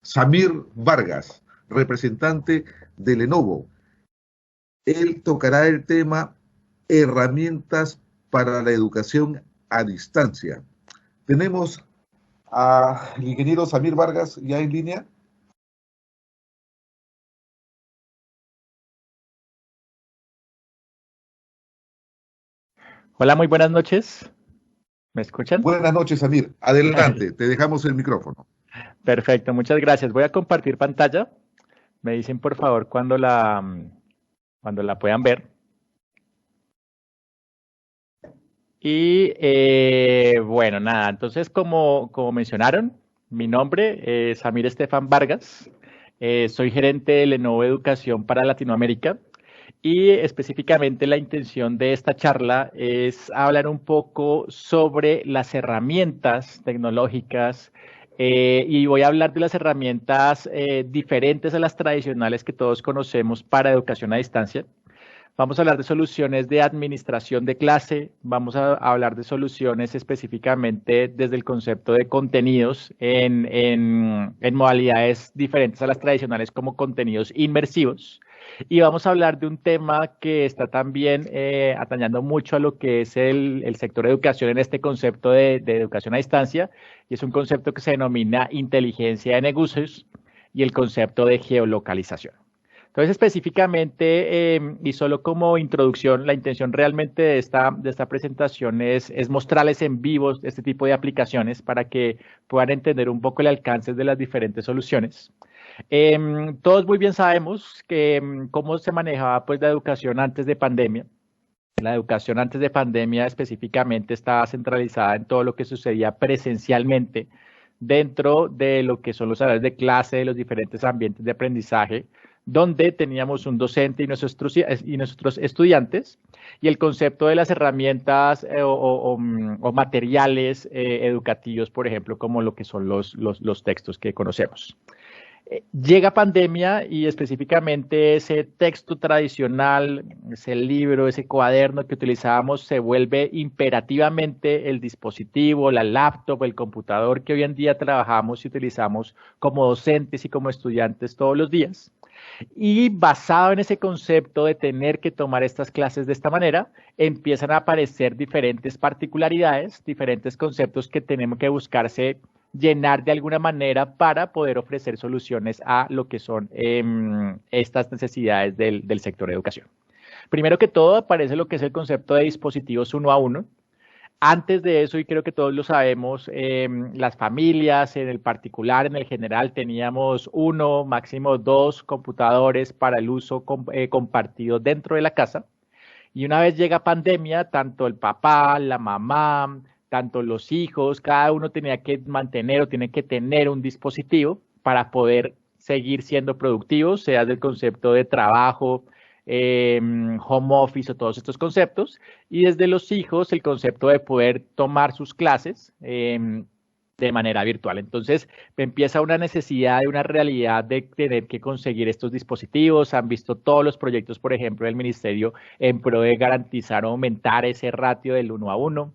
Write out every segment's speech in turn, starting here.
Samir Vargas, representante de Lenovo. Él tocará el tema herramientas para la educación a distancia. Tenemos al ingeniero Samir Vargas ya en línea. Hola, muy buenas noches. ¿Me escuchan? Buenas noches, Samir. Adelante, te dejamos el micrófono. Perfecto, muchas gracias. Voy a compartir pantalla. Me dicen, por favor, cuando la puedan ver. Y bueno, nada, entonces como mencionaron, mi nombre es Samir Estefan Vargas. Soy gerente de Lenovo Educación para Latinoamérica. Y específicamente la intención de esta charla es hablar un poco sobre las herramientas tecnológicas y voy a hablar de las herramientas diferentes a las tradicionales que todos conocemos para educación a distancia. Vamos a hablar de soluciones de administración de clase, vamos a hablar de soluciones específicamente desde el concepto de contenidos en modalidades diferentes a las tradicionales como contenidos inmersivos. Y vamos a hablar de un tema que está también atañando mucho a lo que es el sector de educación en este concepto de educación a distancia, y es un concepto que se denomina inteligencia de negocios y el concepto de geolocalización. Entonces, específicamente, y solo como introducción, la intención realmente de esta presentación es mostrarles en vivo este tipo de aplicaciones para que puedan entender un poco el alcance de las diferentes soluciones. Todos muy bien sabemos que cómo se manejaba pues la educación antes de pandemia. La educación antes de pandemia específicamente estaba centralizada en todo lo que sucedía presencialmente dentro de lo que son los salones de clase, de los diferentes ambientes de aprendizaje, donde teníamos un docente y nuestros estudiantes, y el concepto de las herramientas o materiales educativos, por ejemplo, como lo que son los textos que conocemos. Llega pandemia y específicamente ese texto tradicional, ese libro, ese cuaderno que utilizábamos se vuelve imperativamente el dispositivo, la laptop, el computador que hoy en día trabajamos y utilizamos como docentes y como estudiantes todos los días. Y basado en ese concepto de tener que tomar estas clases de esta manera, empiezan a aparecer diferentes particularidades, diferentes conceptos que tenemos que buscarse llenar de alguna manera para poder ofrecer soluciones a lo que son estas necesidades del sector de educación. Primero que todo aparece lo que es el concepto de dispositivos uno a uno. Antes de eso, y creo que todos lo sabemos, las familias en el particular, en el general, teníamos uno, máximo dos computadores para el uso compartido dentro de la casa. Y una vez llega pandemia, tanto el papá, la mamá, tanto los hijos, cada uno tenía que mantener o tiene que tener un dispositivo para poder seguir siendo productivos, sea del concepto de trabajo, home office o todos estos conceptos, y desde los hijos el concepto de poder tomar sus clases de manera virtual. Entonces empieza una necesidad de una realidad de tener que conseguir estos dispositivos. Han visto todos los proyectos, por ejemplo, del ministerio en pro de garantizar o aumentar ese ratio del 1 a 1.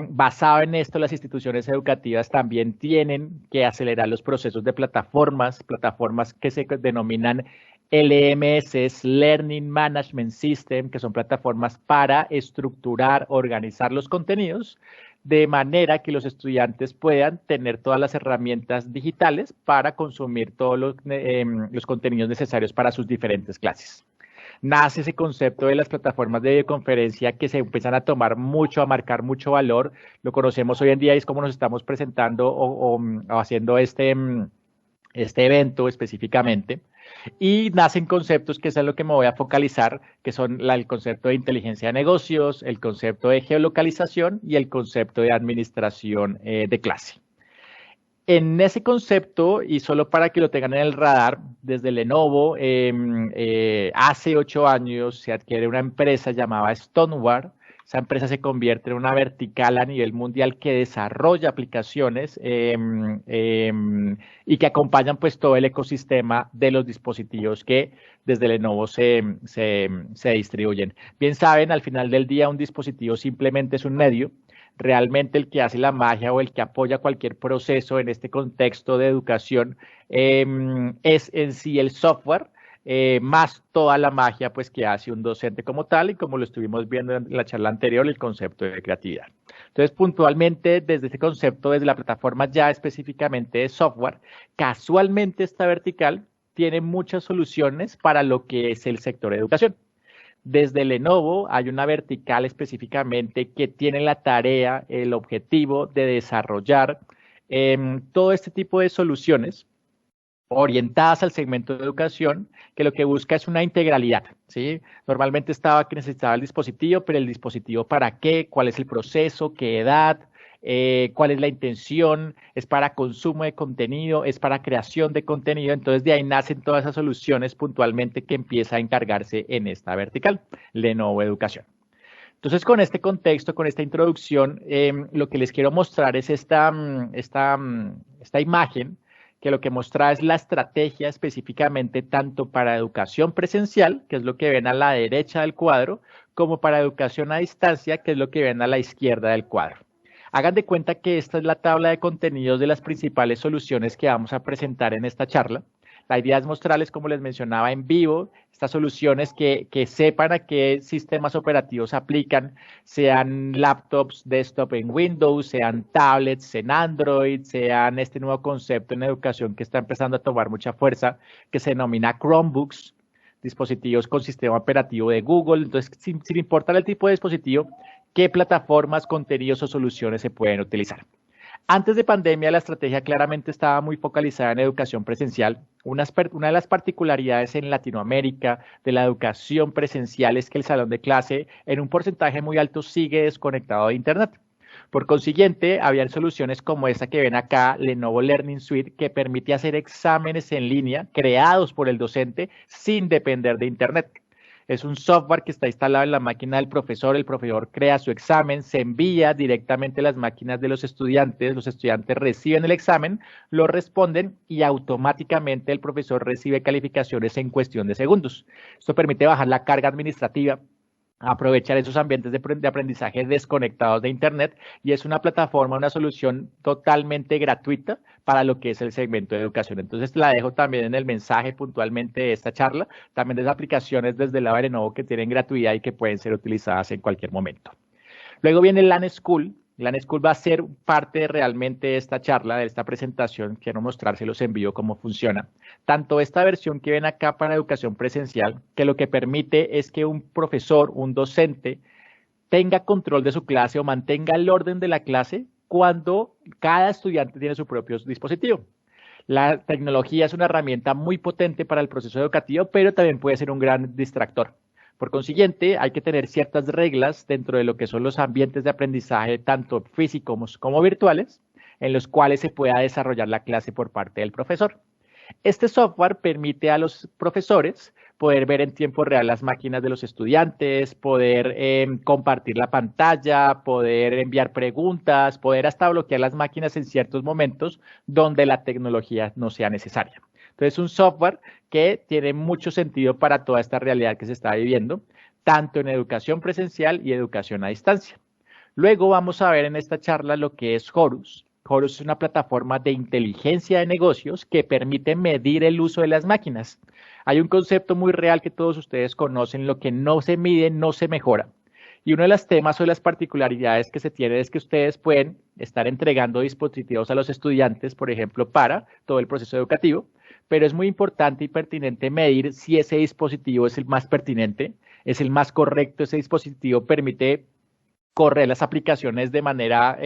Basado en esto, las instituciones educativas también tienen que acelerar los procesos de plataformas que se denominan LMS, Learning Management System, que son plataformas para estructurar, organizar los contenidos de manera que los estudiantes puedan tener todas las herramientas digitales para consumir todos los contenidos necesarios para sus diferentes clases. Nace ese concepto de las plataformas de videoconferencia que se empiezan a tomar mucho, a marcar mucho valor. Lo conocemos hoy en día y es como nos estamos presentando o haciendo este evento específicamente. Y nacen conceptos que es a lo que me voy a focalizar, que son el concepto de inteligencia de negocios, el concepto de geolocalización y el concepto de administración de clase. En ese concepto, y solo para que lo tengan en el radar, desde Lenovo, hace 8 años se adquiere una empresa llamada Stoneware. Esa empresa se convierte en una vertical a nivel mundial que desarrolla aplicaciones y que acompañan pues todo el ecosistema de los dispositivos que desde Lenovo se distribuyen. Bien saben, al final del día un dispositivo simplemente es un medio Realmente el que hace la magia o el que apoya cualquier proceso en este contexto de educación es en sí el software, más toda la magia pues que hace un docente como tal y como lo estuvimos viendo en la charla anterior, el concepto de creatividad. Entonces, puntualmente, desde ese concepto, desde la plataforma ya específicamente de software, casualmente esta vertical tiene muchas soluciones para lo que es el sector de educación. Desde Lenovo hay una vertical específicamente que tiene la tarea, el objetivo de desarrollar todo este tipo de soluciones orientadas al segmento de educación, que lo que busca es una integralidad, ¿sí? Normalmente estaba que necesitaba el dispositivo, pero el dispositivo para qué, cuál es el proceso, qué edad, cuál es la intención, es para consumo de contenido, es para creación de contenido, entonces de ahí nacen todas esas soluciones puntualmente que empieza a encargarse en esta vertical, Lenovo Educación. Entonces, con este contexto, con esta introducción, lo que les quiero mostrar es esta imagen, que lo que muestra es la estrategia específicamente tanto para educación presencial, que es lo que ven a la derecha del cuadro, como para educación a distancia, que es lo que ven a la izquierda del cuadro. Hagan de cuenta que esta es la tabla de contenidos de las principales soluciones que vamos a presentar en esta charla. La idea es mostrarles, como les mencionaba, en vivo, estas soluciones que sepan a qué sistemas operativos aplican, sean laptops, desktop en Windows, sean tablets en Android, sean este nuevo concepto en educación que está empezando a tomar mucha fuerza, que se denomina Chromebooks, dispositivos con sistema operativo de Google. Entonces, sin importar el tipo de dispositivo, qué plataformas, contenidos o soluciones se pueden utilizar. Antes de pandemia, la estrategia claramente estaba muy focalizada en educación presencial. Una de las particularidades en Latinoamérica de la educación presencial es que el salón de clase en un porcentaje muy alto sigue desconectado de Internet. Por consiguiente, habían soluciones como esta que ven acá, Lenovo Learning Suite, que permite hacer exámenes en línea creados por el docente sin depender de Internet. Es un software que está instalado en la máquina del profesor, el profesor crea su examen, se envía directamente a las máquinas de los estudiantes reciben el examen, lo responden y automáticamente el profesor recibe calificaciones en cuestión de segundos. Esto permite bajar la carga administrativa, aprovechar esos ambientes de aprendizaje desconectados de Internet y es una plataforma, una solución totalmente gratuita para lo que es el segmento de educación. Entonces la dejo también en el mensaje puntualmente de esta charla, también de las aplicaciones desde el lado de Lenovo que tienen gratuidad y que pueden ser utilizadas en cualquier momento. Luego viene LAN School. LAN School va a ser parte realmente de esta charla, de esta presentación. Quiero mostrárselos en vivo cómo funciona. Tanto esta versión que ven acá para educación presencial, que lo que permite es que un profesor, un docente, tenga control de su clase o mantenga el orden de la clase cuando cada estudiante tiene su propio dispositivo. La tecnología es una herramienta muy potente para el proceso educativo, pero también puede ser un gran distractor. Por consiguiente, hay que tener ciertas reglas dentro de lo que son los ambientes de aprendizaje, tanto físicos como virtuales, en los cuales se pueda desarrollar la clase por parte del profesor. Este software permite a los profesores poder ver en tiempo real las máquinas de los estudiantes, poder compartir la pantalla, poder enviar preguntas, poder hasta bloquear las máquinas en ciertos momentos donde la tecnología no sea necesaria. Entonces, es un software que tiene mucho sentido para toda esta realidad que se está viviendo, tanto en educación presencial y educación a distancia. Luego vamos a ver en esta charla lo que es Horus. Horus es una plataforma de inteligencia de negocios que permite medir el uso de las máquinas. Hay un concepto muy real que todos ustedes conocen, lo que no se mide no se mejora. Y uno de los temas o de las particularidades que se tiene es que ustedes pueden estar entregando dispositivos a los estudiantes, por ejemplo, para todo el proceso educativo, pero es muy importante y pertinente medir si ese dispositivo es el más pertinente, es el más correcto, ese dispositivo permite correr las aplicaciones de manera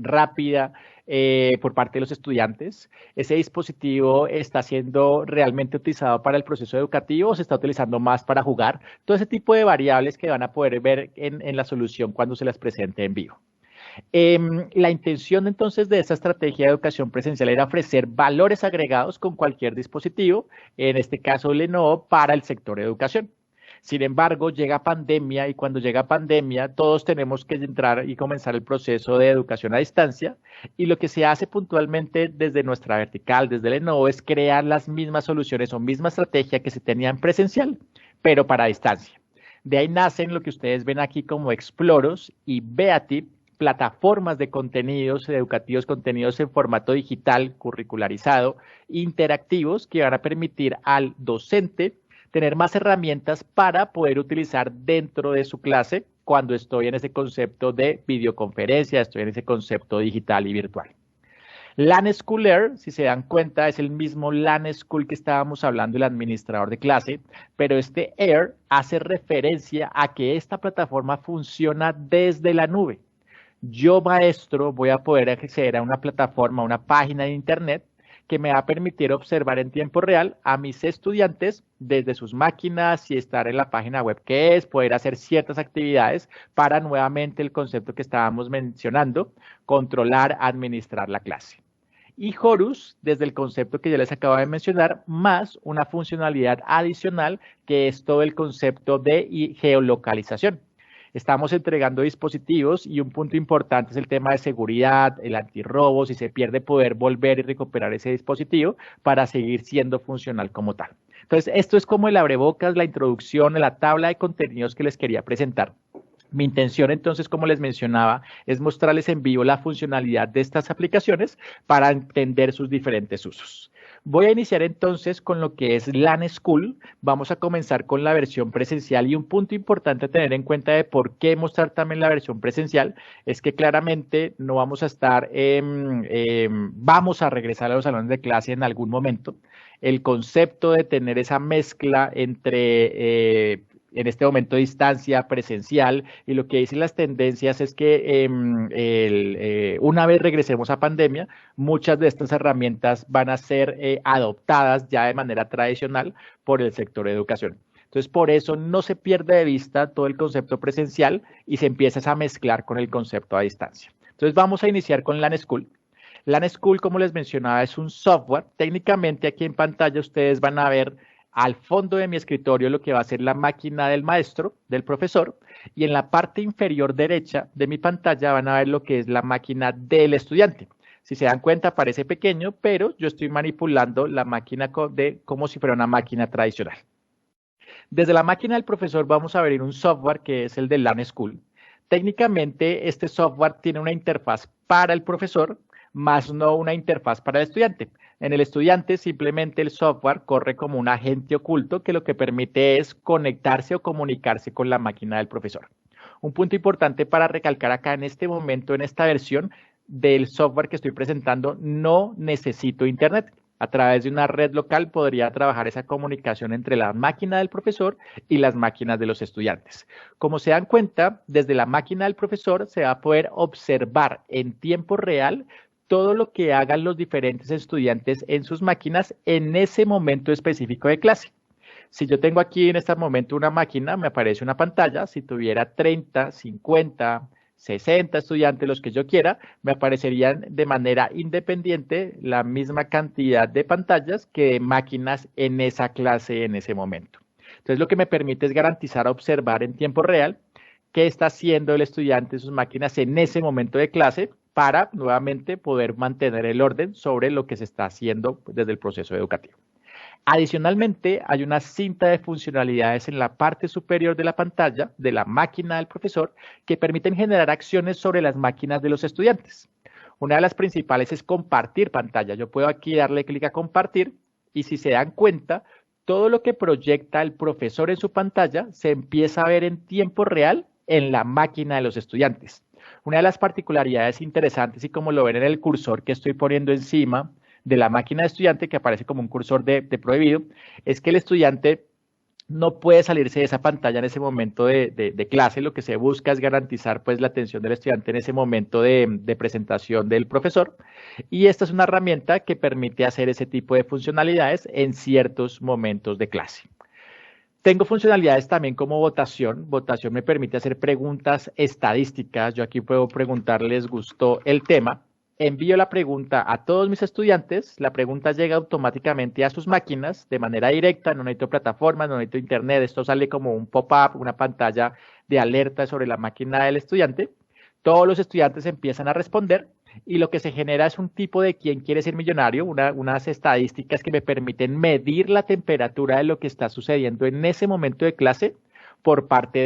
rápida por parte de los estudiantes. Ese dispositivo está siendo realmente utilizado para el proceso educativo o se está utilizando más para jugar. Todo ese tipo de variables que van a poder ver en la solución cuando se las presente en vivo. La intención entonces de esta estrategia de educación presencial era ofrecer valores agregados con cualquier dispositivo, en este caso Lenovo, para el sector de educación. Sin embargo, llega pandemia y cuando llega pandemia todos tenemos que entrar y comenzar el proceso de educación a distancia y lo que se hace puntualmente desde nuestra vertical, desde Lenovo, es crear las mismas soluciones o misma estrategia que se tenía en presencial, pero para distancia. De ahí nacen lo que ustedes ven aquí como Exploros y Beatip, plataformas de contenidos educativos, contenidos en formato digital, curricularizado, interactivos, que van a permitir al docente tener más herramientas para poder utilizar dentro de su clase cuando estoy en ese concepto de videoconferencia, estoy en ese concepto digital y virtual. LAN School Air, si se dan cuenta, es el mismo LAN School que estábamos hablando del administrador de clase, pero este Air hace referencia a que esta plataforma funciona desde la nube. Yo, maestro, voy a poder acceder a una plataforma, a una página de internet que me va a permitir observar en tiempo real a mis estudiantes desde sus máquinas y estar en la página web que es, poder hacer ciertas actividades para nuevamente el concepto que estábamos mencionando, controlar, administrar la clase. Y Horus, desde el concepto que ya les acabo de mencionar, más una funcionalidad adicional que es todo el concepto de geolocalización. Estamos entregando dispositivos y un punto importante es el tema de seguridad, el antirrobo, si se pierde poder volver y recuperar ese dispositivo para seguir siendo funcional como tal. Entonces, esto es como el abrebocas, la introducción, la tabla de contenidos que les quería presentar. Mi intención entonces, como les mencionaba, es mostrarles en vivo la funcionalidad de estas aplicaciones para entender sus diferentes usos. Voy a iniciar entonces con lo que es LAN School. Vamos a comenzar con la versión presencial y un punto importante a tener en cuenta de por qué mostrar también la versión presencial es que claramente no vamos a estar, vamos a regresar a los salones de clase en algún momento. El concepto de tener esa mezcla entre en este momento distancia presencial y lo que dicen las tendencias es que una vez regresemos a pandemia, muchas de estas herramientas van a ser adoptadas ya de manera tradicional por el sector de educación. Entonces, por eso no se pierde de vista todo el concepto presencial y se empieza a mezclar con el concepto a distancia. Entonces, vamos a iniciar con LAN School. LAN School, como les mencionaba, es un software. Técnicamente, aquí en pantalla ustedes van a ver al fondo de mi escritorio lo que va a ser la máquina del maestro, del profesor, y en la parte inferior derecha de mi pantalla van a ver lo que es la máquina del estudiante. Si se dan cuenta, parece pequeño, pero yo estoy manipulando la máquina como si fuera una máquina tradicional. Desde la máquina del profesor vamos a ver un software que es el de LAN School. Técnicamente, este software tiene una interfaz para el profesor, más no una interfaz para el estudiante. En el estudiante simplemente el software corre como un agente oculto que lo que permite es conectarse o comunicarse con la máquina del profesor. Un punto importante para recalcar acá en este momento, en esta versión del software que estoy presentando, no necesito internet. A través de una red local podría trabajar esa comunicación entre la máquina del profesor y las máquinas de los estudiantes. Como se dan cuenta, desde la máquina del profesor se va a poder observar en tiempo real todo lo que hagan los diferentes estudiantes en sus máquinas en ese momento específico de clase. Si yo tengo aquí en este momento una máquina, me aparece una pantalla. Si tuviera 30, 50, 60 estudiantes, los que yo quiera, me aparecerían de manera independiente la misma cantidad de pantallas que de máquinas en esa clase en ese momento. Entonces, lo que me permite es garantizar observar en tiempo real qué está haciendo el estudiante en sus máquinas en ese momento de clase, para nuevamente poder mantener el orden sobre lo que se está haciendo desde el proceso educativo. Adicionalmente, hay una cinta de funcionalidades en la parte superior de la pantalla de la máquina del profesor que permiten generar acciones sobre las máquinas de los estudiantes. Una de las principales es compartir pantalla. Yo puedo aquí darle clic a compartir y si se dan cuenta, todo lo que proyecta el profesor en su pantalla se empieza a ver en tiempo real en la máquina de los estudiantes. Una de las particularidades interesantes y como lo ven en el cursor que estoy poniendo encima de la máquina de estudiante que aparece como un cursor de prohibido, es que el estudiante no puede salirse de esa pantalla en ese momento de clase. Lo que se busca es garantizar pues la atención del estudiante en ese momento de presentación del profesor y esta es una herramienta que permite hacer ese tipo de funcionalidades en ciertos momentos de clase. Tengo funcionalidades también como votación. Votación me permite hacer preguntas estadísticas. Yo aquí puedo preguntar, ¿les gustó el tema? Envío la pregunta a todos mis estudiantes. La pregunta llega automáticamente a sus máquinas de manera directa. No necesito plataformas, no necesito internet. Esto sale como un pop-up, una pantalla de alerta sobre la máquina del estudiante. Todos los estudiantes empiezan a responder. Y lo que se genera es un tipo de quién quiere ser millonario, unas estadísticas que me permiten medir la temperatura de lo que está sucediendo en ese momento de clase por parte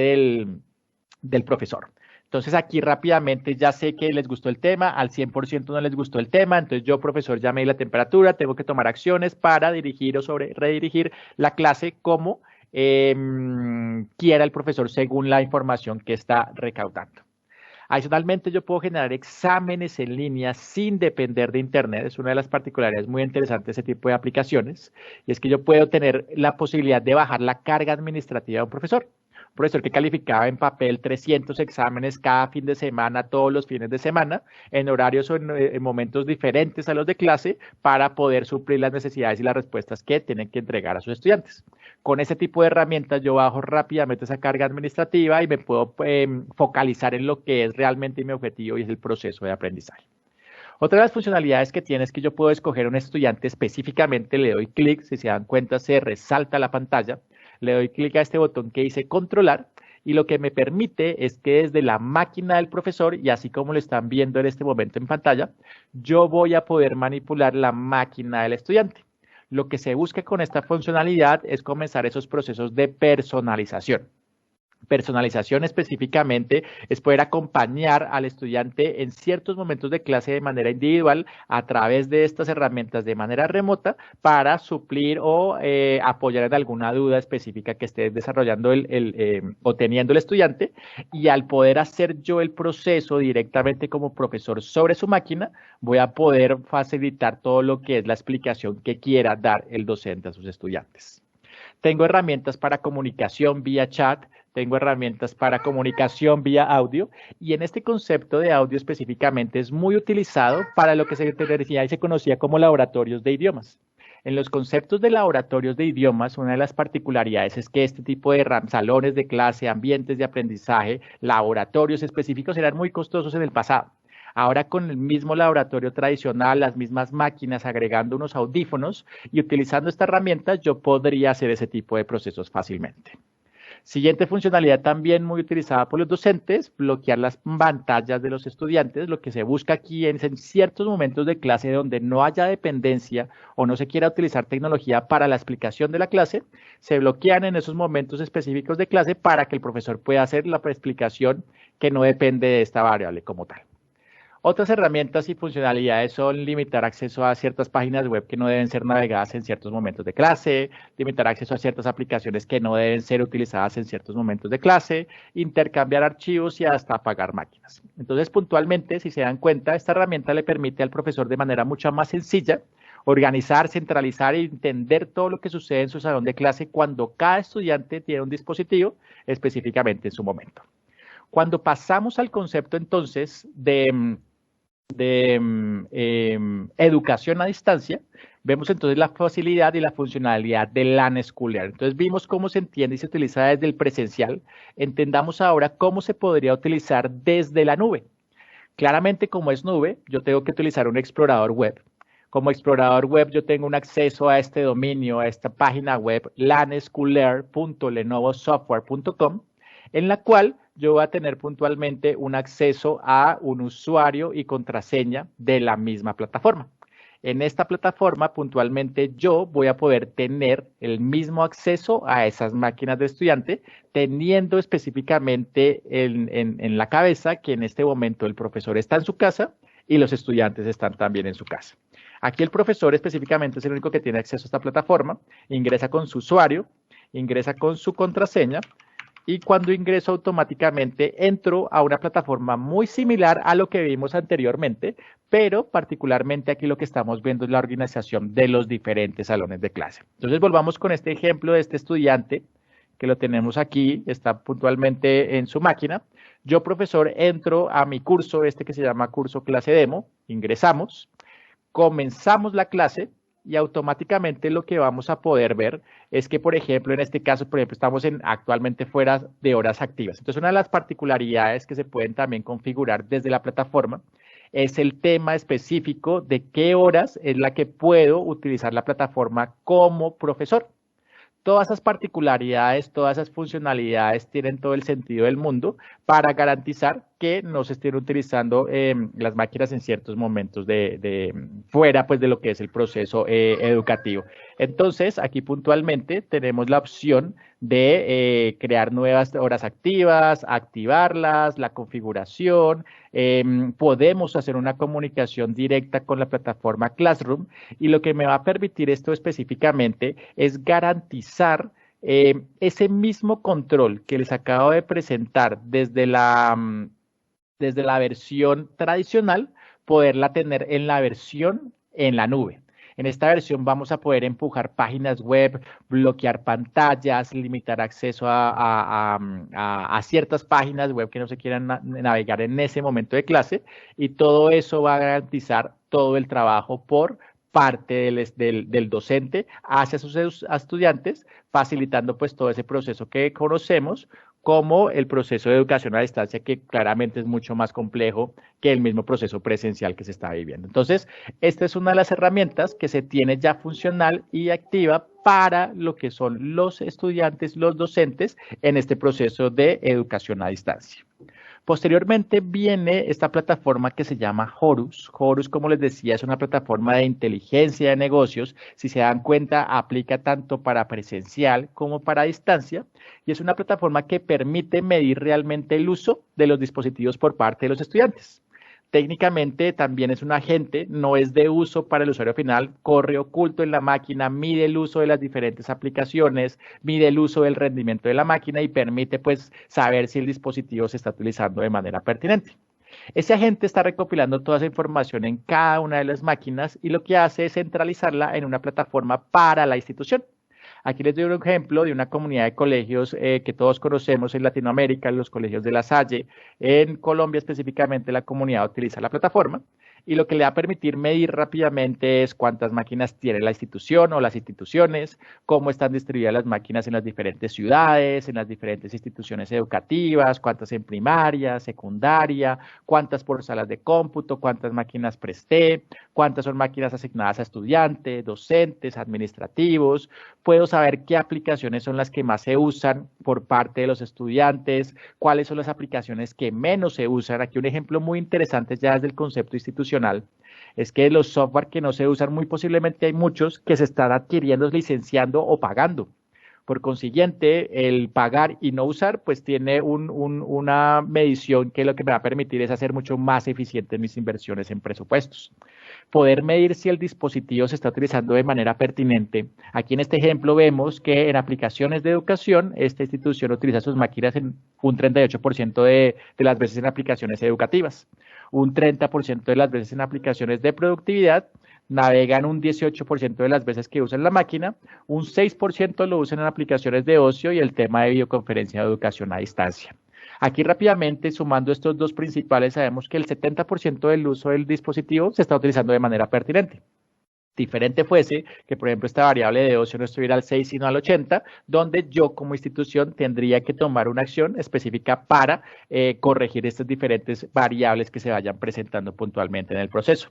del profesor. Entonces aquí rápidamente ya sé que les gustó el tema, al 100% no les gustó el tema, entonces yo, profesor, ya medí la temperatura, tengo que tomar acciones para dirigir o redirigir la clase como quiera el profesor según la información que está recaudando. Adicionalmente, yo puedo generar exámenes en línea sin depender de Internet. Es una de las particularidades muy interesantes de ese tipo de aplicaciones. Y es que yo puedo tener la posibilidad de bajar la carga administrativa de un profesor. Un profesor que calificaba en papel 300 exámenes cada fin de semana, todos los fines de semana, en horarios o en momentos diferentes a los de clase, para poder suplir las necesidades y las respuestas que tienen que entregar a sus estudiantes. Con ese tipo de herramientas yo bajo rápidamente esa carga administrativa y me puedo focalizar en lo que es realmente mi objetivo y es el proceso de aprendizaje. Otra de las funcionalidades que tiene es que yo puedo escoger un estudiante específicamente, le doy clic, si se dan cuenta se resalta la pantalla, le doy clic a este botón que dice controlar y lo que me permite es que desde la máquina del profesor, y así como lo están viendo en este momento en pantalla, yo voy a poder manipular la máquina del estudiante. Lo que se busca con esta funcionalidad es comenzar esos procesos de personalización. Personalización específicamente es poder acompañar al estudiante en ciertos momentos de clase de manera individual a través de estas herramientas de manera remota para suplir o apoyar en alguna duda específica que esté desarrollando o teniendo el estudiante, y al poder hacer yo el proceso directamente como profesor sobre su máquina, voy a poder facilitar todo lo que es la explicación que quiera dar el docente a sus estudiantes. Tengo herramientas para comunicación vía chat, tengo herramientas para comunicación vía audio, y en este concepto de audio específicamente es muy utilizado para lo que se decía y se conocía como laboratorios de idiomas. En los conceptos de laboratorios de idiomas, una de las particularidades es que este tipo de salones de clase, ambientes de aprendizaje, laboratorios específicos eran muy costosos en el pasado. Ahora con el mismo laboratorio tradicional, las mismas máquinas, agregando unos audífonos y utilizando esta herramienta, yo podría hacer ese tipo de procesos fácilmente. Siguiente funcionalidad también muy utilizada por los docentes, bloquear las pantallas de los estudiantes. Lo que se busca aquí es en ciertos momentos de clase donde no haya dependencia o no se quiera utilizar tecnología para la explicación de la clase, se bloquean en esos momentos específicos de clase para que el profesor pueda hacer la explicación que no depende de esta variable como tal. Otras herramientas y funcionalidades son limitar acceso a ciertas páginas web que no deben ser navegadas en ciertos momentos de clase, limitar acceso a ciertas aplicaciones que no deben ser utilizadas en ciertos momentos de clase, intercambiar archivos y hasta apagar máquinas. Entonces, puntualmente, si se dan cuenta, esta herramienta le permite al profesor de manera mucho más sencilla organizar, centralizar y entender todo lo que sucede en su salón de clase cuando cada estudiante tiene un dispositivo específicamente en su momento. Cuando pasamos al concepto entonces de educación a distancia, vemos entonces la facilidad y la funcionalidad de LAN Schooler. Entonces vimos cómo se entiende y se utiliza desde el presencial. Entendamos ahora cómo se podría utilizar desde la nube. Claramente, como es nube, yo tengo que utilizar un explorador web. Como explorador web, yo tengo un acceso a este dominio, a esta página web, lanschooler.lenovosoftware.com, en la cual yo voy a tener puntualmente un acceso a un usuario y contraseña de la misma plataforma. En esta plataforma, puntualmente, yo voy a poder tener el mismo acceso a esas máquinas de estudiante, teniendo específicamente en la cabeza que en este momento el profesor está en su casa y los estudiantes están también en su casa. Aquí el profesor específicamente es el único que tiene acceso a esta plataforma, ingresa con su usuario, ingresa con su contraseña, y cuando ingreso automáticamente entro a una plataforma muy similar a lo que vimos anteriormente, pero particularmente aquí lo que estamos viendo es la organización de los diferentes salones de clase. Entonces volvamos con este ejemplo de este estudiante que lo tenemos aquí, está puntualmente en su máquina. Yo, profesor, entro a mi curso, que se llama curso clase demo, ingresamos, comenzamos la clase, y automáticamente lo que vamos a poder ver es que, por ejemplo, en este caso, estamos actualmente fuera de horas activas. Entonces, una de las particularidades que se pueden también configurar desde la plataforma es el tema específico de qué horas es la que puedo utilizar la plataforma como profesor. Todas esas particularidades, todas esas funcionalidades tienen todo el sentido del mundo para garantizar que no se estén utilizando las máquinas en ciertos momentos fuera pues, de lo que es el proceso educativo. Entonces, aquí puntualmente tenemos la opción de crear nuevas horas activas, activarlas, la configuración, podemos hacer una comunicación directa con la plataforma Classroom y lo que me va a permitir esto específicamente es garantizar ese mismo control que les acabo de presentar desde la versión tradicional, poderla tener en la versión en la nube. En esta versión vamos a poder empujar páginas web, bloquear pantallas, limitar acceso a ciertas páginas web que no se quieran navegar en ese momento de clase y todo eso va a garantizar todo el trabajo por parte del docente hacia sus estudiantes, facilitando pues todo ese proceso que conocemos como el proceso de educación a distancia, que claramente es mucho más complejo que el mismo proceso presencial que se está viviendo. Entonces, esta es una de las herramientas que se tiene ya funcional y activa para lo que son los estudiantes, los docentes, en este proceso de educación a distancia. Posteriormente viene esta plataforma que se llama Horus. Horus, como les decía, es una plataforma de inteligencia de negocios. Si se dan cuenta, aplica tanto para presencial como para distancia. Y es una plataforma que permite medir realmente el uso de los dispositivos por parte de los estudiantes. Técnicamente también es un agente, no es de uso para el usuario final, corre oculto en la máquina, mide el uso de las diferentes aplicaciones, mide el uso del rendimiento de la máquina y permite pues saber si el dispositivo se está utilizando de manera pertinente. Ese agente está recopilando toda esa información en cada una de las máquinas y lo que hace es centralizarla en una plataforma para la institución. Aquí les doy un ejemplo de una comunidad de colegios que todos conocemos en Latinoamérica, los colegios de La Salle. En Colombia específicamente la comunidad utiliza la plataforma y lo que le va a permitir medir rápidamente es cuántas máquinas tiene la institución o las instituciones, cómo están distribuidas las máquinas en las diferentes ciudades, en las diferentes instituciones educativas, cuántas en primaria, secundaria, cuántas por salas de cómputo, cuántas máquinas presté, cuántas son máquinas asignadas a estudiantes, docentes, administrativos. Puedo saber qué aplicaciones son las que más se usan por parte de los estudiantes, cuáles son las aplicaciones que menos se usan. Aquí un ejemplo muy interesante ya desde el concepto institucional es que los software que no se usan muy posiblemente hay muchos que se están adquiriendo, licenciando o pagando. Por consiguiente, el pagar y no usar, pues tiene una medición que lo que me va a permitir es hacer mucho más eficientes mis inversiones en presupuestos. Poder medir si el dispositivo se está utilizando de manera pertinente. Aquí en este ejemplo vemos que en aplicaciones de educación, esta institución utiliza sus máquinas en un 38% de las veces en aplicaciones educativas, un 30% de las veces en aplicaciones de productividad, navegan un 18% de las veces que usan la máquina, un 6% lo usan en aplicaciones de ocio y el tema de videoconferencia de educación a distancia. Aquí rápidamente, sumando estos dos principales, sabemos que el 70% del uso del dispositivo se está utilizando de manera pertinente. Diferente fuese que, por ejemplo, esta variable de ocio no estuviera al 6, sino al 80, donde yo como institución tendría que tomar una acción específica para corregir estas diferentes variables que se vayan presentando puntualmente en el proceso.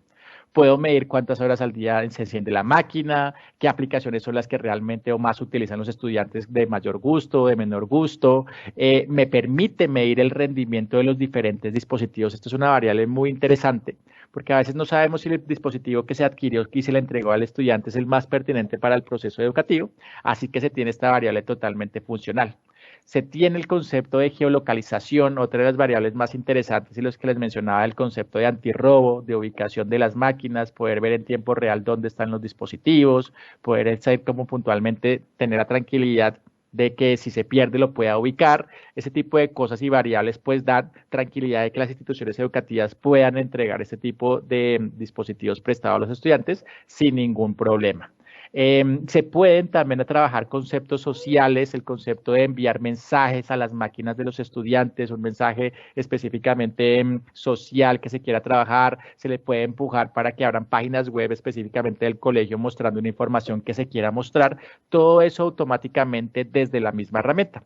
Puedo medir cuántas horas al día se enciende la máquina, qué aplicaciones son las que realmente o más utilizan los estudiantes de mayor gusto, de menor gusto. Me permite medir el rendimiento de los diferentes dispositivos. Esto es una variable muy interesante porque a veces no sabemos si el dispositivo que se adquirió y se le entregó al estudiante es el más pertinente para el proceso educativo, así que se tiene esta variable totalmente funcional. Se tiene el concepto de geolocalización, otra de las variables más interesantes y los que les mencionaba, el concepto de antirrobo, de ubicación de las máquinas, poder ver en tiempo real dónde están los dispositivos, poder saber cómo puntualmente tener la tranquilidad de que si se pierde lo pueda ubicar. Ese tipo de cosas y variables pues dan tranquilidad de que las instituciones educativas puedan entregar este tipo de dispositivos prestados a los estudiantes sin ningún problema. Se pueden también trabajar conceptos sociales, el concepto de enviar mensajes a las máquinas de los estudiantes, un mensaje específicamente social que se quiera trabajar, se le puede empujar para que abran páginas web específicamente del colegio mostrando una información que se quiera mostrar, todo eso automáticamente desde la misma herramienta.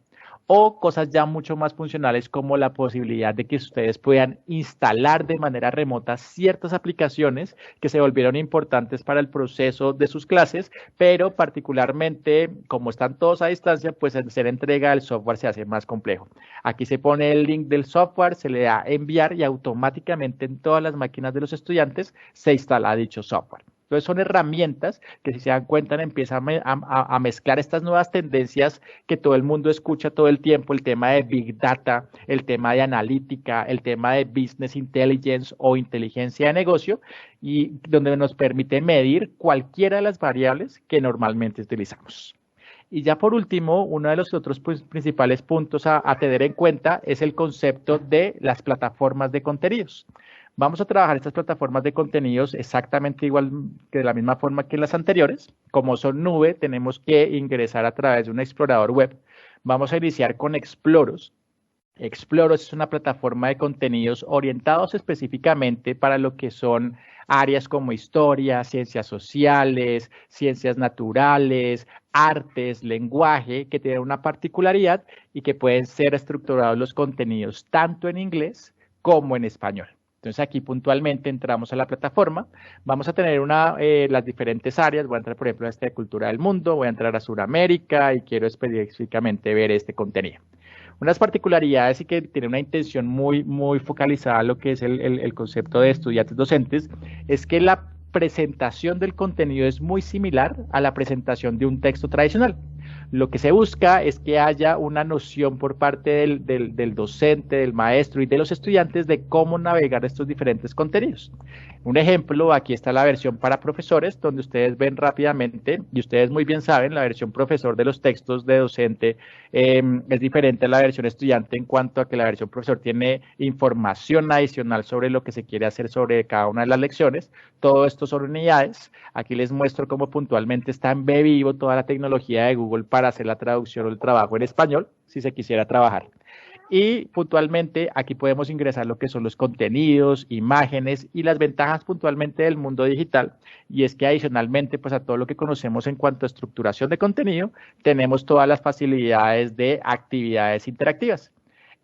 O cosas ya mucho más funcionales como la posibilidad de que ustedes puedan instalar de manera remota ciertas aplicaciones que se volvieron importantes para el proceso de sus clases, pero particularmente como están todos a distancia, pues hacer entrega del software se hace más complejo. Aquí se pone el link del software, se le da enviar y automáticamente en todas las máquinas de los estudiantes se instala dicho software. Entonces son herramientas que, si se dan cuenta, empiezan a mezclar estas nuevas tendencias que todo el mundo escucha todo el tiempo, el tema de Big Data, el tema de analítica, el tema de Business Intelligence o inteligencia de negocio, y donde nos permite medir cualquiera de las variables que normalmente utilizamos. Y ya por último, uno de los otros principales puntos a tener en cuenta es el concepto de las plataformas de contenidos. Vamos a trabajar estas plataformas de contenidos exactamente igual que de la misma forma que las anteriores. Como son nube, tenemos que ingresar a través de un explorador web. Vamos a iniciar con Exploros. Exploros es una plataforma de contenidos orientados específicamente para lo que son áreas como historia, ciencias sociales, ciencias naturales, artes, lenguaje, que tienen una particularidad y que pueden ser estructurados los contenidos tanto en inglés como en español. Entonces aquí puntualmente entramos a la plataforma, vamos a tener las diferentes áreas, voy a entrar por ejemplo a esta de cultura del mundo, voy a entrar a Sudamérica y quiero específicamente ver este contenido. Unas particularidades y que tiene una intención muy focalizada a lo que es el concepto de estudiantes docentes, es que la presentación del contenido es muy similar a la presentación de un texto tradicional. Lo que se busca es que haya una noción por parte del docente, del maestro y de los estudiantes de cómo navegar estos diferentes contenidos. Un ejemplo, aquí está la versión para profesores, donde ustedes ven rápidamente, y ustedes muy bien saben, la versión profesor de los textos de docente es diferente a la versión estudiante en cuanto a que la versión profesor tiene información adicional sobre lo que se quiere hacer sobre cada una de las lecciones. Todo esto son unidades. Aquí les muestro cómo puntualmente está en vivo toda la tecnología de Google para hacer la traducción o el trabajo en español, si se quisiera trabajar. Y puntualmente aquí podemos ingresar lo que son los contenidos, imágenes y las ventajas puntualmente del mundo digital, y es que adicionalmente pues a todo lo que conocemos en cuanto a estructuración de contenido, tenemos todas las facilidades de actividades interactivas.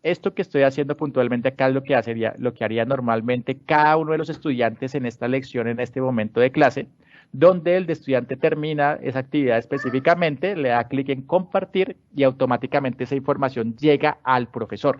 Esto que estoy haciendo puntualmente acá es lo que haría normalmente cada uno de los estudiantes en esta lección, en este momento de clase, donde el estudiante termina esa actividad específicamente, le da clic en compartir y automáticamente esa información llega al profesor.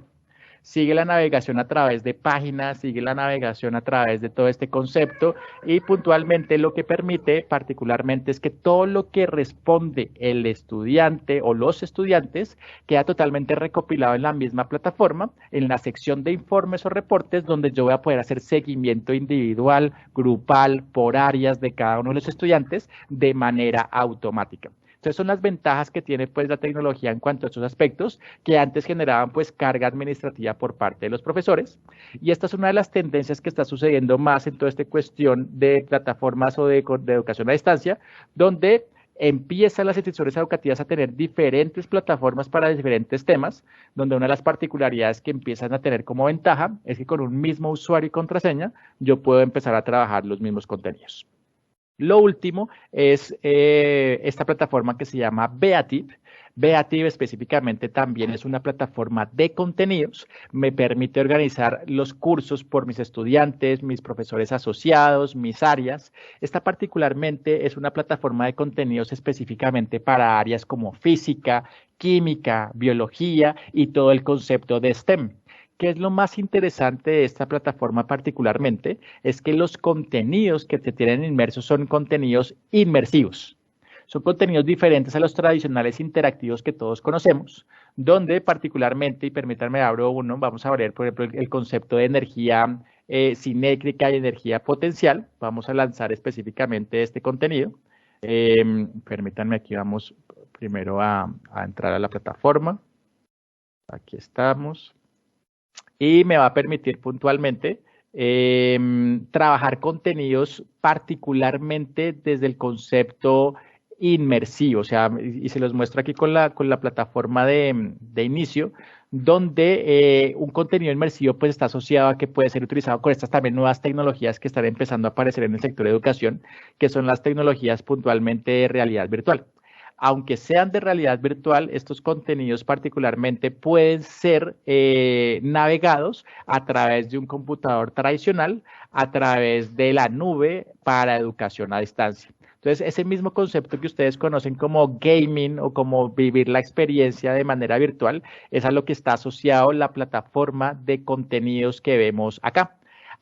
Sigue la navegación a través de páginas, sigue la navegación a través de todo este concepto, y puntualmente lo que permite particularmente es que todo lo que responde el estudiante o los estudiantes queda totalmente recopilado en la misma plataforma, en la sección de informes o reportes, donde yo voy a poder hacer seguimiento individual, grupal, por áreas de cada uno de los estudiantes de manera automática. Entonces son las ventajas que tiene pues la tecnología en cuanto a estos aspectos, que antes generaban pues carga administrativa por parte de los profesores, y esta es una de las tendencias que está sucediendo más en toda esta cuestión de plataformas o de educación a distancia, donde empiezan las instituciones educativas a tener diferentes plataformas para diferentes temas, donde una de las particularidades que empiezan a tener como ventaja es que con un mismo usuario y contraseña yo puedo empezar a trabajar los mismos contenidos. Lo último es esta plataforma que se llama Beativ. Beativ específicamente también es una plataforma de contenidos. Me permite organizar los cursos por mis estudiantes, mis profesores asociados, mis áreas. Esta particularmente es una plataforma de contenidos específicamente para áreas como física, química, biología y todo el concepto de STEM. ¿Qué es lo más interesante de esta plataforma particularmente? Es que los contenidos que te tienen inmersos son contenidos inmersivos. Son contenidos diferentes a los tradicionales interactivos que todos conocemos, donde particularmente, y permítanme abro uno, vamos a ver por ejemplo el concepto de energía cinética y energía potencial. Vamos a lanzar específicamente este contenido. Permítanme, aquí vamos primero a entrar a la plataforma. Aquí estamos. Y me va a permitir puntualmente trabajar contenidos particularmente desde el concepto inmersivo, o sea, y se los muestro aquí con la plataforma de inicio, donde un contenido inmersivo pues está asociado a que puede ser utilizado con estas también nuevas tecnologías que están empezando a aparecer en el sector de educación, que son las tecnologías puntualmente de realidad virtual. Aunque sean de realidad virtual, estos contenidos particularmente pueden ser navegados a través de un computador tradicional, a través de la nube para educación a distancia. Entonces, ese mismo concepto que ustedes conocen como gaming o como vivir la experiencia de manera virtual, es a lo que está asociado la plataforma de contenidos que vemos acá.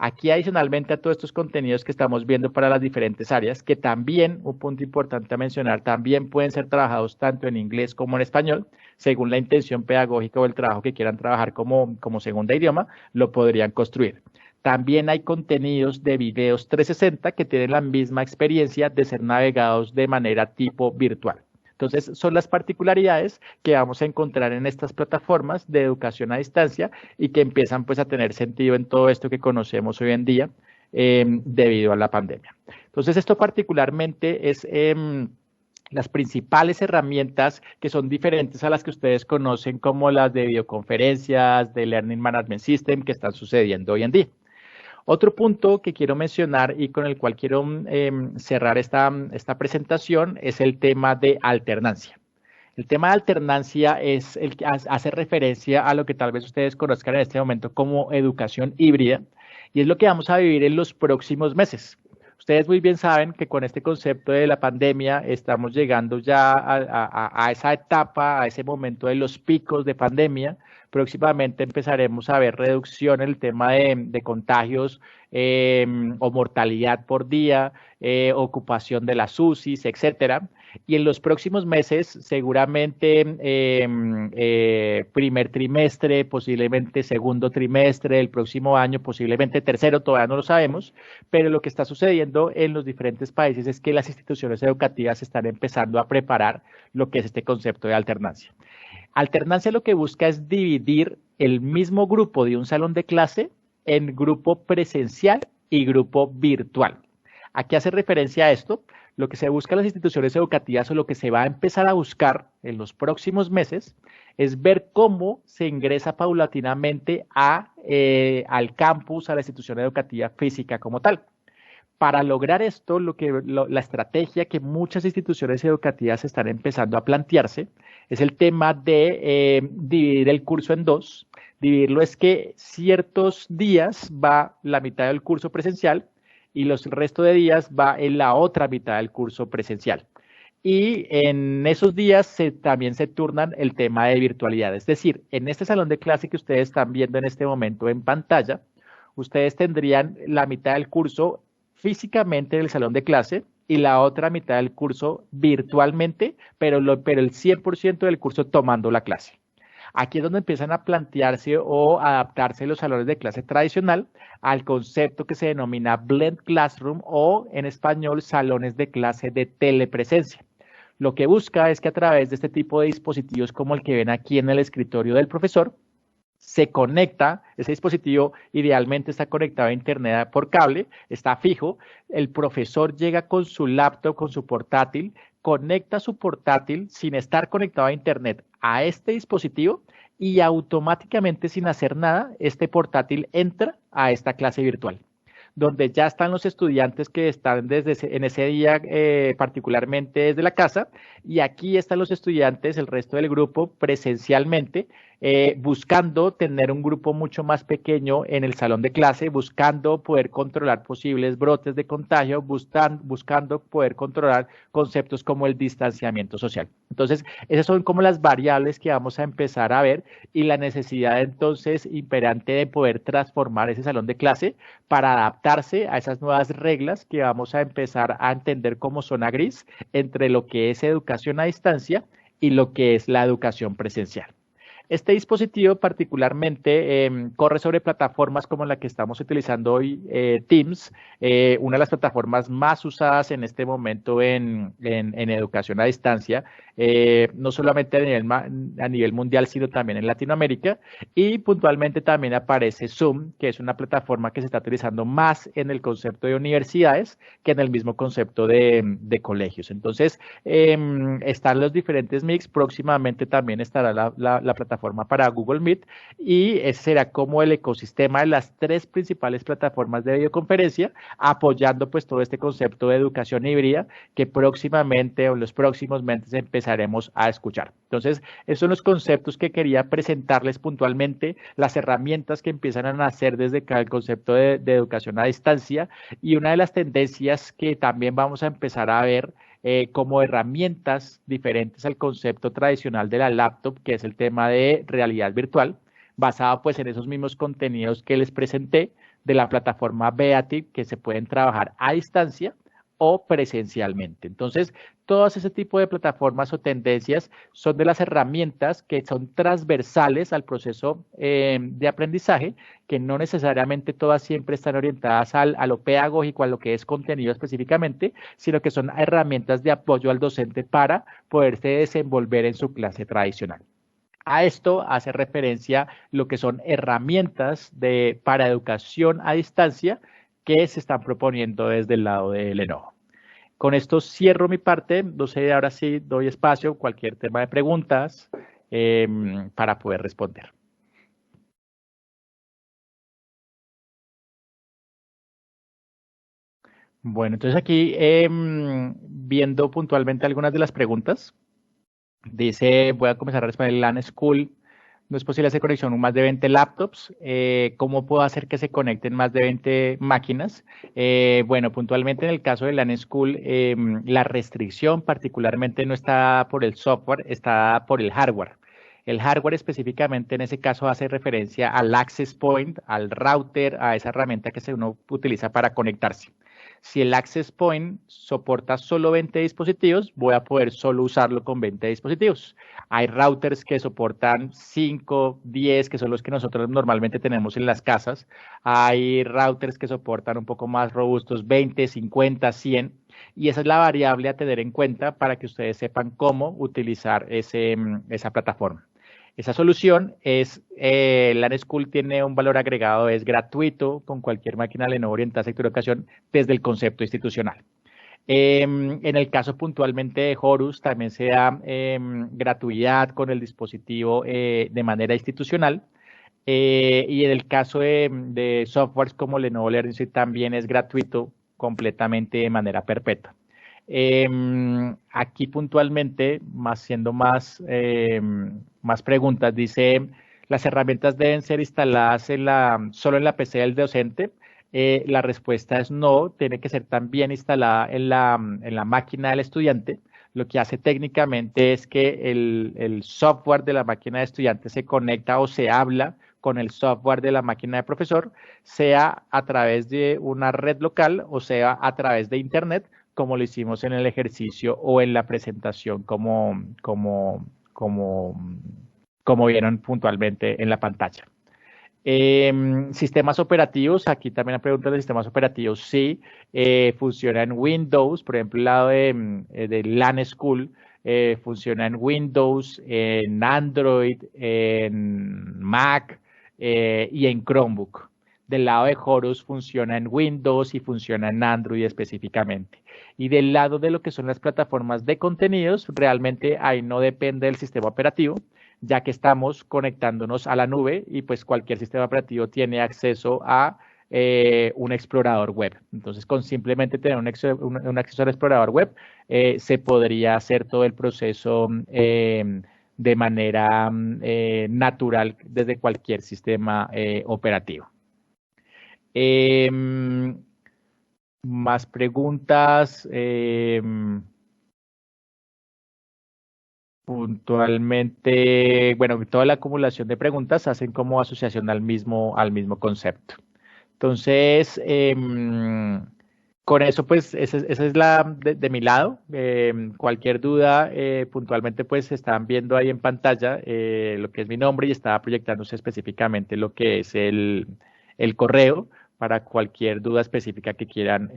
Aquí adicionalmente a todos estos contenidos que estamos viendo para las diferentes áreas, que también, un punto importante a mencionar, también pueden ser trabajados tanto en inglés como en español, según la intención pedagógica o el trabajo que quieran trabajar como segunda idioma, lo podrían construir. También hay contenidos de videos 360 que tienen la misma experiencia de ser navegados de manera tipo virtual. Entonces, son las particularidades que vamos a encontrar en estas plataformas de educación a distancia y que empiezan pues a tener sentido en todo esto que conocemos hoy en día debido a la pandemia. Entonces, esto particularmente es las principales herramientas que son diferentes a las que ustedes conocen como las de videoconferencias, de Learning Management System que están sucediendo hoy en día. Otro punto que quiero mencionar y con el cual quiero cerrar esta presentación es el tema de alternancia. El tema de alternancia es el que hace referencia a lo que tal vez ustedes conozcan en este momento como educación híbrida y es lo que vamos a vivir en los próximos meses. Ustedes muy bien saben que con este concepto de la pandemia estamos llegando ya a esa etapa, a ese momento de los picos de pandemia. Próximamente empezaremos a ver reducción en el tema de contagios o mortalidad por día, ocupación de las UCIs, etcétera. Y en los próximos meses, seguramente primer trimestre, posiblemente segundo trimestre del próximo año, posiblemente tercero, todavía no lo sabemos, pero lo que está sucediendo en los diferentes países es que las instituciones educativas están empezando a preparar lo que es este concepto de alternancia. Alternancia lo que busca es dividir el mismo grupo de un salón de clase en grupo presencial y grupo virtual. ¿A qué hace referencia a esto? Lo que se busca en las instituciones educativas o lo que se va a empezar a buscar en los próximos meses es ver cómo se ingresa paulatinamente al campus, a la institución educativa física como tal. Para lograr esto, la estrategia que muchas instituciones educativas están empezando a plantearse es el tema de dividir el curso en dos. Dividirlo es que ciertos días va la mitad del curso presencial y el resto de días va en la otra mitad del curso presencial. Y en esos días también se turnan el tema de virtualidad. Es decir, en este salón de clase que ustedes están viendo en este momento en pantalla, ustedes tendrían la mitad del curso físicamente en el salón de clase y la otra mitad del curso virtualmente, pero el 100% del curso tomando la clase. Aquí es donde empiezan a plantearse o adaptarse los salones de clase tradicional al concepto que se denomina Blend Classroom o en español salones de clase de telepresencia. Lo que busca es que a través de este tipo de dispositivos como el que ven aquí en el escritorio del profesor, se conecta, ese dispositivo idealmente está conectado a internet por cable, está fijo, el profesor llega con su laptop, con su portátil, conecta su portátil sin estar conectado a internet a este dispositivo y automáticamente sin hacer nada, este portátil entra a esta clase virtual, donde ya están los estudiantes que están en ese día particularmente desde la casa y aquí están los estudiantes, el resto del grupo presencialmente buscando tener un grupo mucho más pequeño en el salón de clase, buscando poder controlar posibles brotes de contagio, buscando poder controlar conceptos como el distanciamiento social. Entonces, esas son como las variables que vamos a empezar a ver y la necesidad entonces imperante de poder transformar ese salón de clase para adaptarse a esas nuevas reglas que vamos a empezar a entender como zona gris entre lo que es educación a distancia y lo que es la educación presencial. Este dispositivo particularmente corre sobre plataformas como la que estamos utilizando hoy, Teams, una de las plataformas más usadas en este momento en educación a distancia, no solamente a nivel mundial, sino también en Latinoamérica. Y puntualmente también aparece Zoom, que es una plataforma que se está utilizando más en el concepto de universidades que en el mismo concepto de colegios. Entonces, están los diferentes mix. Próximamente también estará la plataforma para Google Meet y ese será como el ecosistema de las tres principales plataformas de videoconferencia apoyando pues todo este concepto de educación híbrida que próximamente o en los próximos meses empezaremos a escuchar. Entonces, esos son los conceptos que quería presentarles puntualmente, las herramientas que empiezan a nacer desde acá el concepto de educación a distancia y una de las tendencias que también vamos a empezar a ver como herramientas diferentes al concepto tradicional de la laptop, que es el tema de realidad virtual, basado pues en esos mismos contenidos que les presenté, de la plataforma Beatit, que se pueden trabajar a distancia o presencialmente. Entonces, todas ese tipo de plataformas o tendencias son de las herramientas que son transversales al proceso de aprendizaje, que no necesariamente todas siempre están orientadas a lo pedagógico, a lo que es contenido específicamente, sino que son herramientas de apoyo al docente para poderse desenvolver en su clase tradicional. A esto hace referencia lo que son herramientas para educación a distancia que se están proponiendo desde el lado de Lenovo. Con esto cierro mi parte, no sé, ahora sí doy espacio, cualquier tema de preguntas para poder responder. Bueno, entonces aquí viendo puntualmente algunas de las preguntas, dice, voy a comenzar a responder LAN School. No es posible hacer conexión con más de 20 laptops. ¿Cómo puedo hacer que se conecten más de 20 máquinas? Bueno, puntualmente en el caso de LAN School, la restricción particularmente no está por el software, está por el hardware. El hardware específicamente en ese caso hace referencia al access point, al router, a esa herramienta que uno utiliza para conectarse. Si el access point soporta solo 20 dispositivos, voy a poder solo usarlo con 20 dispositivos. Hay routers que soportan 5, 10, que son los que nosotros normalmente tenemos en las casas. Hay routers que soportan un poco más robustos, 20, 50, 100. Y esa es la variable a tener en cuenta para que ustedes sepan cómo utilizar esa plataforma. Esa solución es, LAN School tiene un valor agregado, es gratuito con cualquier máquina Lenovo orientada a sector de educación desde el concepto institucional. En el caso puntualmente de Horus también se da gratuidad con el dispositivo de manera institucional. Y en el caso de softwares como Lenovo Learning Suite también es gratuito completamente de manera perpetua. Aquí puntualmente, siendo más preguntas, dice, ¿las herramientas deben ser instaladas solo en la PC del docente? La respuesta es no, tiene que ser también instalada en la máquina del estudiante. Lo que hace técnicamente es que el software de la máquina de estudiante se conecta o se habla con el software de la máquina de profesor, sea a través de una red local o sea a través de Internet, como lo hicimos en el ejercicio o en la presentación como vieron puntualmente en la pantalla. Sistemas operativos, aquí también la pregunta de sistemas operativos, sí, funciona en Windows, por ejemplo, el lado de LAN School, funciona en Windows, en Android, en Mac y en Chromebook. Del lado de Horus funciona en Windows y funciona en Android específicamente. Y del lado de lo que son las plataformas de contenidos, realmente ahí no depende del sistema operativo, ya que estamos conectándonos a la nube y pues cualquier sistema operativo tiene acceso a un explorador web. Entonces, con simplemente tener un acceso al explorador web, se podría hacer todo el proceso de manera natural desde cualquier sistema operativo. Más preguntas. Puntualmente, bueno, toda la acumulación de preguntas hacen como asociación al mismo concepto. Entonces, con eso, pues, esa es la de mi lado. Cualquier duda, puntualmente, pues, están viendo ahí en pantalla lo que es mi nombre y está proyectándose específicamente lo que es el correo para cualquier duda específica que quieran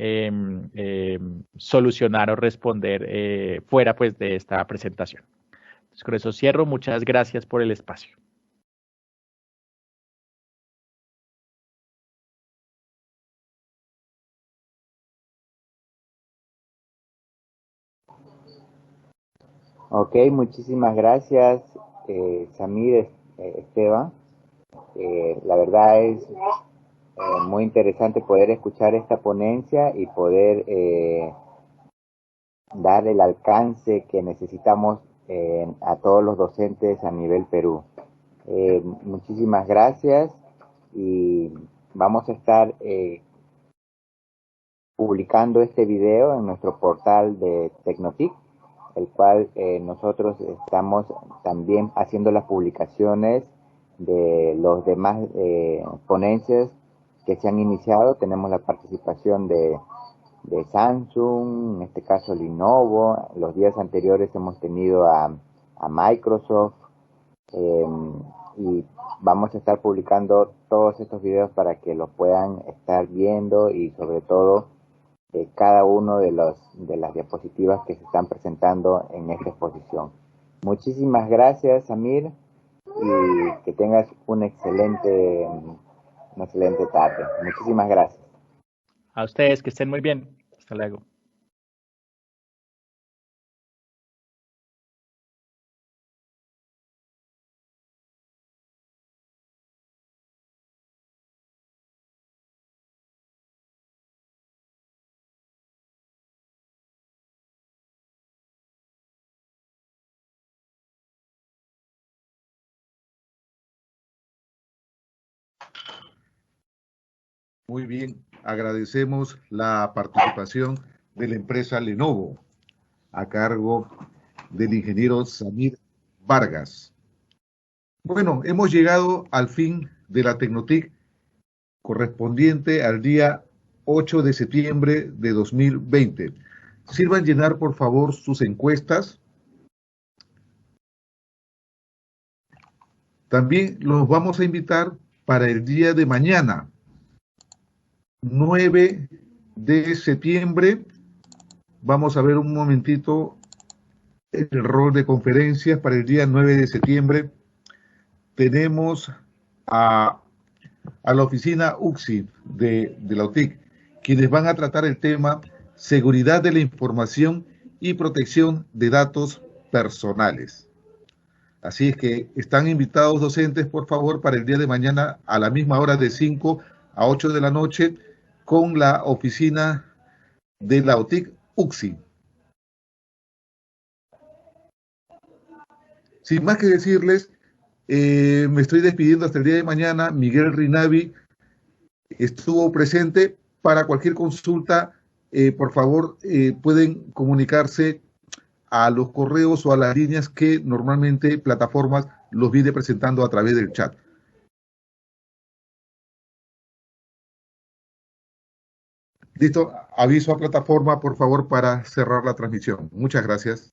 solucionar o responder fuera, pues, de esta presentación. Entonces, con eso cierro. Muchas gracias por el espacio. Ok, muchísimas gracias, Samir, Esteban. La verdad es muy interesante poder escuchar esta ponencia y poder dar el alcance que necesitamos a todos los docentes a nivel Perú. Muchísimas gracias y vamos a estar publicando este video en nuestro portal de Tecnotic, el cual nosotros estamos también haciendo las publicaciones de los demás ponencias que se han iniciado. Tenemos la participación de Samsung, en este caso Lenovo. Los días anteriores hemos tenido a Microsoft, y vamos a estar publicando todos estos videos para que los puedan estar viendo, y sobre todo cada uno de las diapositivas que se están presentando en esta exposición. Muchísimas gracias, Samir, y que tengas una excelente tarde. Muchísimas gracias. A ustedes, que estén muy bien. Hasta luego. Muy bien, agradecemos la participación de la empresa Lenovo a cargo del ingeniero Samir Vargas. Bueno, hemos llegado al fin de la Tecnotic correspondiente al día 8 de septiembre de 2020. Sirvan llenar, por favor, sus encuestas. También los vamos a invitar para el día de mañana, 9 de septiembre. Vamos a ver un momentito el rol de conferencias para el día 9 de septiembre. Tenemos a la oficina UCSI de la UTIC, quienes van a tratar el tema seguridad de la información y protección de datos personales. Así es que están invitados docentes, por favor, para el día de mañana a la misma hora, de 5 a 8 de la noche, con la oficina de la UTIC UCSI. Sin más que decirles, me estoy despidiendo hasta el día de mañana. Miguel Rinavi estuvo presente. Para cualquier consulta, por favor, pueden comunicarse a los correos o a las líneas que normalmente plataformas los viene presentando a través del chat. Listo, aviso a plataforma, por favor, para cerrar la transmisión. Muchas gracias.